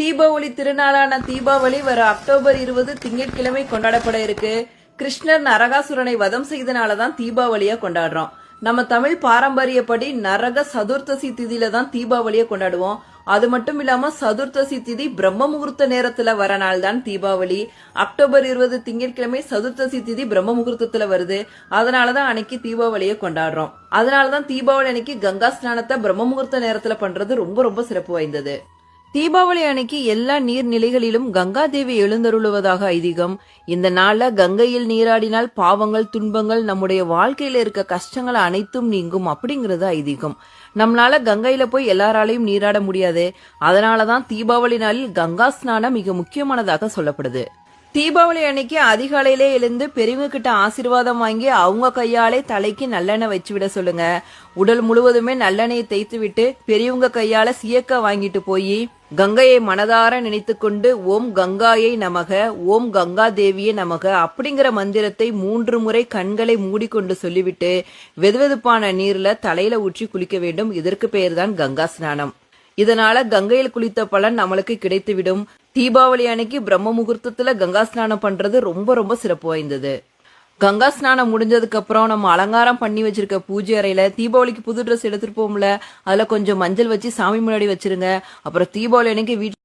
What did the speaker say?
தீபாவளி திருநாளான தீபாவளி வர அக்டோபர் 20 திங்கட்கிழமை கொண்டாடப்பட இருக்கு. கிருஷ்ணர் நரகாசுரனை வதம் செய்தனாலதான் தீபாவளியா கொண்டாடுறோம். நம்ம தமிழ் பாரம்பரியப்படி நரக சதுர்த்தசி திதியில தான் தீபாவளியை கொண்டாடுவோம். அது மட்டும் இல்லாம சதுர்த்தசி திதி பிரம்ம முகூர்த்த நேரத்துல வர நாள் தான் தீபாவளி. அக்டோபர் 20 திங்கட்கிழமை சதுர்த்தசி திதி பிரம்ம முகூர்த்தத்துல வருது. அதனாலதான் அன்னைக்கு தீபாவளியை கொண்டாடுறோம். அதனாலதான் தீபாவளி அன்னைக்கு கங்கா ஸ்நானத்தை பிரம்ம முகூர்த்த நேரத்துல பண்றது ரொம்ப ரொம்ப சிறப்பு வாய்ந்தது. தீபாவளி அன்னைக்கு எல்லா நீர்நிலைகளிலும் கங்கா தேவி எழுந்தருளுவதாக ஐதீகம். இந்த நாள்ல கங்கையில் நீராடினால் பாவங்கள் துன்பங்கள் நம்முடைய வாழ்க்கையில இருக்க கஷ்டங்கள் அனைத்தும் நீங்கும் அப்படிங்கறது ஐதீகம். நம்மளால கங்கையில போய் எல்லாராலையும் நீராட முடியாது. அதனாலதான் தீபாவளி நாளில் கங்கா ஸ்நானம் மிக முக்கியமானதாக சொல்லப்படுது. தீபாவளி அன்னைக்கு அதிகாலையிலே எழுந்து பெரியவங்க கிட்ட ஆசீர்வாதம் வாங்கி அவங்க கையாலே தலைக்கு நல்லெண்ணெய் வச்சு விட சொல்லுங்க. உடல் முழுவதுமே நல்லெண்ணெயை தேய்த்து விட்டு பெரியவங்க கையால சீயக்க வாங்கிட்டு போய் கங்கையை மனதார நினைத்து கொண்டு ஓம் கங்காயை நமக, ஓம் கங்கா தேவியே நமக அப்படிங்கிற மந்திரத்தை 3 முறை கண்களை மூடிக்கொண்டு சொல்லிவிட்டு வெதுவெதுப்பான நீர்ல தலையில ஊற்றி குளிக்க வேண்டும். இதற்கு பெயர்தான் கங்கா ஸ்நானம். இதனால கங்கையில் குளித்த பலன் நம்மளுக்கு கிடைத்துவிடும். தீபாவளி அன்னைக்கு பிரம்ம முகூர்த்தத்துல கங்கா ஸ்நானம் பண்றது ரொம்ப ரொம்ப சிறப்பு வாய்ந்தது. கங்கா ஸ்நானம் முடிஞ்சதுக்கு அப்புறம் நம்ம அலங்காரம் பண்ணி வச்சிருக்க பூஜை அறையில தீபாவளிக்கு புது ட்ரெஸ் எடுத்துட்டு போகும்ல, அதுல கொஞ்சம் மஞ்சள் வச்சு சாமி முன்னாடி வச்சிருங்க. அப்புறம் தீபாவளி அன்னைக்கு வீட்டு